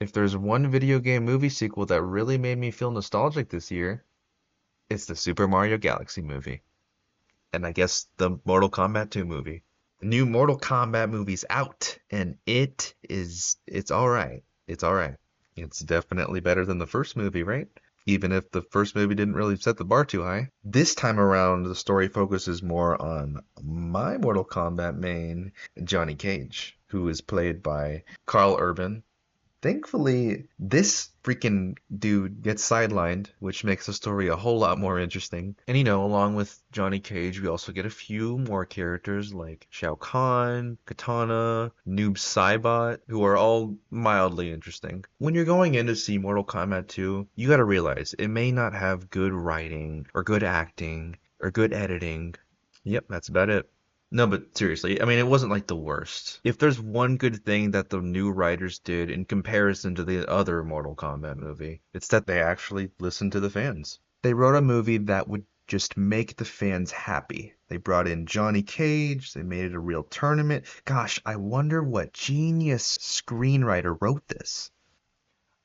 If there's one video game movie sequel that really made me feel nostalgic this year, it's the Super Mario Galaxy movie. And I guess the Mortal Kombat 2 movie. The new Mortal Kombat movie's out, and it's all right. It's all right. It's definitely better than the first movie, right? Even if the first movie didn't really set the bar too high. This time around, the story focuses more on my Mortal Kombat main, Johnny Cage, who is played by Carl Urban. Thankfully, this freaking dude gets sidelined, which makes the story a whole lot more interesting. And along with Johnny Cage, we also get a few more characters like Shao Kahn, Katana, Noob Saibot, who are all mildly interesting. When you're going in to see Mortal Kombat 2, you gotta realize it may not have good writing, or good acting, or good editing. Yep, that's about it. No, but seriously, I mean, it wasn't like the worst. If there's one good thing that the new writers did in comparison to the other Mortal Kombat movie, it's that they actually listened to the fans. They wrote a movie that would just make the fans happy. They brought in Johnny Cage, they made it a real tournament. Gosh, I wonder what genius screenwriter wrote this.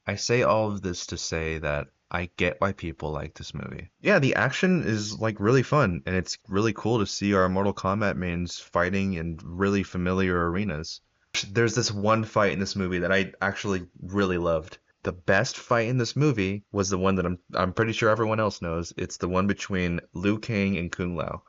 I say all of this to say that I get why people like this movie. Yeah, the action is like really fun, and it's really cool to see our Mortal Kombat mains fighting in really familiar arenas. There's this one fight in this movie that I actually really loved. The best fight in this movie was the one that I'm pretty sure everyone else knows. It's the one between Liu Kang and Kung Lao.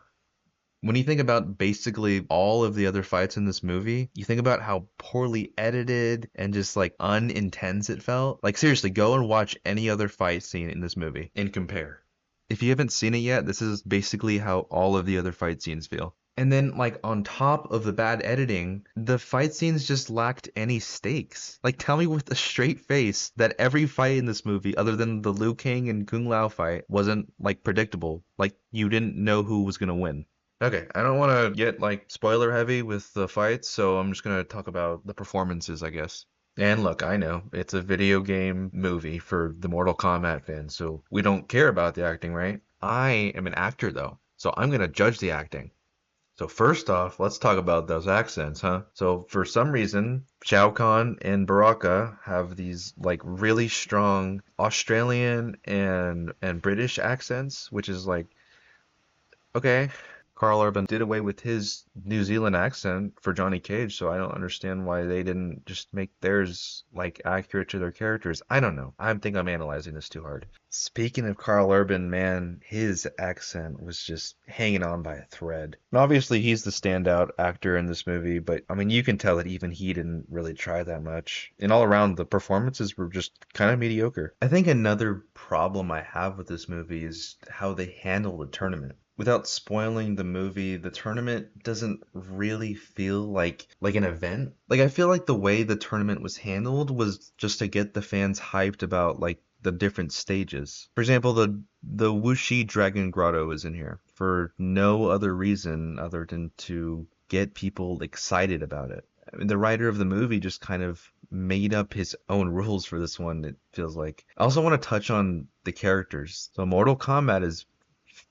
When you think about basically all of the other fights in this movie, you think about how poorly edited and just like unintense it felt. Like seriously, go and watch any other fight scene in this movie and compare. If you haven't seen it yet, this is basically how all of the other fight scenes feel. And then, like, on top of the bad editing, the fight scenes just lacked any stakes. Like, tell me with a straight face that every fight in this movie, other than the Liu Kang and Kung Lao fight, wasn't, like, predictable. Like, you didn't know who was gonna win. Okay, I don't want to get like spoiler heavy with the fights, so I'm just gonna talk about the performances, I guess. And look, I know it's a video game movie for the Mortal Kombat fans, so we don't care about the acting, right? I am an actor though, so I'm gonna judge the acting. So first off, let's talk about those accents, huh? So for some reason, Shao Kahn and Baraka have these like really strong Australian and British accents, which is like okay. Carl Urban did away with his New Zealand accent for Johnny Cage, so I don't understand why they didn't just make theirs like accurate to their characters. I don't know. I think I'm analyzing this too hard. Speaking of Carl Urban, man, his accent was just hanging on by a thread. And obviously, he's the standout actor in this movie, but I mean, you can tell that even he didn't really try that much. And all around, the performances were just kind of mediocre. I think another problem I have with this movie is how they handle the tournament. Without spoiling the movie, the tournament doesn't really feel like an event. Like I feel like the way the tournament was handled was just to get the fans hyped about like the different stages. For example, the Wuxi Dragon Grotto is in here for no other reason other than to get people excited about it. I mean, the writer of the movie just kind of made up his own rules for this one, it feels like. I also want to touch on the characters. So Mortal Kombat is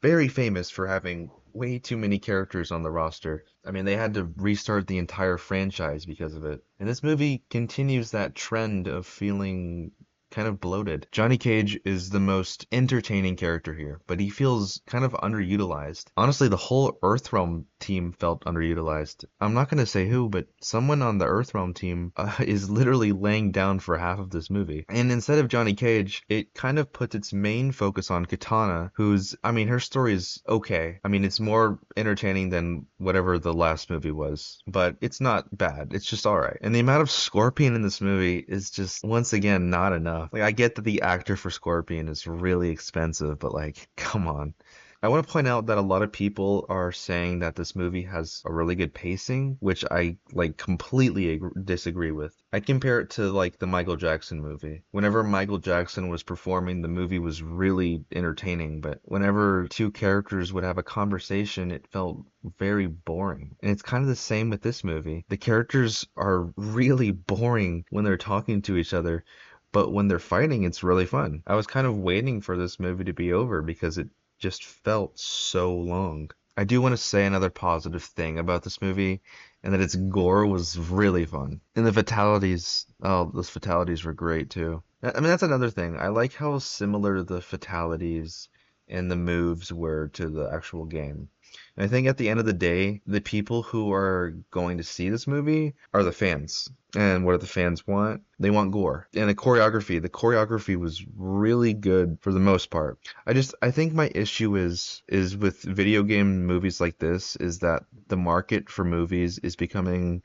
very famous for having way too many characters on the roster. I mean, they had to restart the entire franchise because of it. And this movie continues that trend of feeling kind of bloated. Johnny Cage is the most entertaining character here, but he feels kind of underutilized. Honestly, the whole Earthrealm team felt underutilized. I'm not going to say who, but someone on the Earthrealm team is literally laying down for half of this movie. And instead of Johnny Cage, it kind of puts its main focus on Katana, who's, I mean, her story is okay. I mean, it's more entertaining than whatever the last movie was, but it's not bad. It's just alright. And the amount of Scorpion in this movie is just, once again, not enough. Like, I get that the actor for Scorpion is really expensive, but like, come on. I want to point out that a lot of people are saying that this movie has a really good pacing, which I like completely disagree with. I compare it to like the Michael Jackson movie. Whenever Michael Jackson was performing, the movie was really entertaining, but whenever two characters would have a conversation, it felt very boring. And it's kind of the same with this movie. The characters are really boring when they're talking to each other, but when they're fighting, it's really fun. I was kind of waiting for this movie to be over because it just felt so long. I do want to say another positive thing about this movie, and that its gore was really fun. And the fatalities, oh, those fatalities were great too. I mean, that's another thing. I like how similar the fatalities and the moves were to the actual game. And I think at the end of the day, the people who are going to see this movie are the fans. And what do the fans want? They want gore. And the choreography was really good for the most part. I think my issue is with video game movies like this is that the market for movies is becoming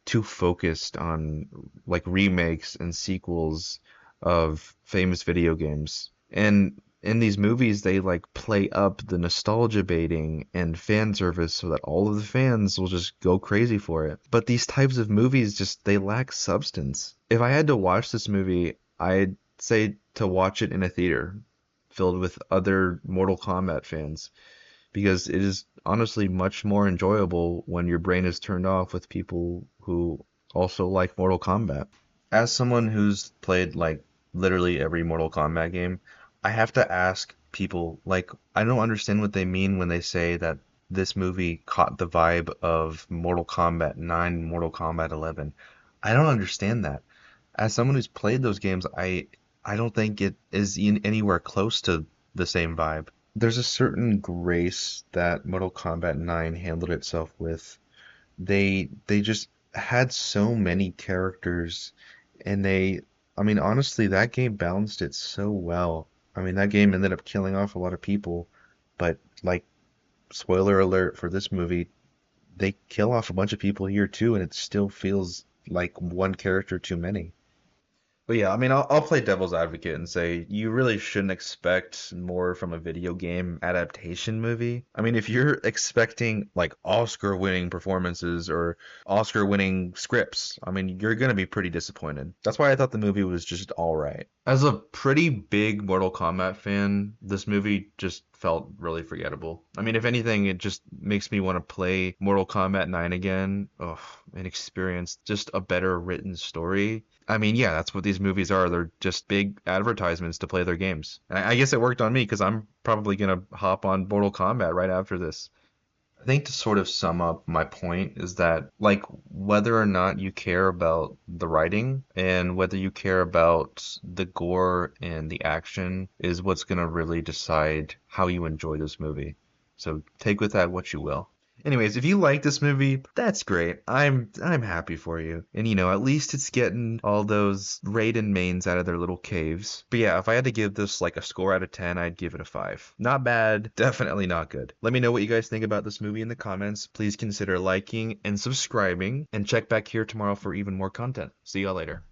too focused on like remakes and sequels of famous video games. And in these movies, they like play up the nostalgia baiting and fan service so that all of the fans will just go crazy for it. But these types of movies just they lack substance. If I had to watch this movie, I'd say to watch it in a theater filled with other Mortal Kombat fans because it is honestly much more enjoyable when your brain is turned off with people who also like Mortal Kombat. As someone who's played like literally every Mortal Kombat game, I have to ask people like I don't understand what they mean when they say that this movie caught the vibe of Mortal Kombat 9, Mortal Kombat 11. I don't understand that. As someone who's played those games, I don't think it is anywhere close to the same vibe. There's a certain grace that Mortal Kombat 9 handled itself with. They just had so many characters and I mean honestly that game balanced it so well. I mean that game ended up killing off a lot of people, but like spoiler alert for this movie, they kill off a bunch of people here too and it still feels like one character too many. But yeah, I mean, I'll play devil's advocate and say you really shouldn't expect more from a video game adaptation movie. I mean, if you're expecting like Oscar-winning performances or Oscar-winning scripts, I mean, you're gonna be pretty disappointed. That's why I thought the movie was just all right. As a pretty big Mortal Kombat fan, this movie just felt really forgettable. I mean, if anything, it just makes me want to play Mortal Kombat 9 again, and experience just a better written story. I mean, yeah, that's what these movies are. They're just big advertisements to play their games. And I guess it worked on me because I'm probably gonna hop on Mortal Kombat right after this. I think to sort of sum up my point is that, like, whether or not you care about the writing and whether you care about the gore and the action is what's gonna really decide how you enjoy this movie. So take with that what you will. Anyways, if you like this movie, that's great. I'm happy for you. And at least it's getting all those Raiden mains out of their little caves. But yeah, if I had to give this like a score out of 10, I'd give it a 5. Not bad, definitely not good. Let me know what you guys think about this movie in the comments. Please consider liking and subscribing and check back here tomorrow for even more content. See y'all later.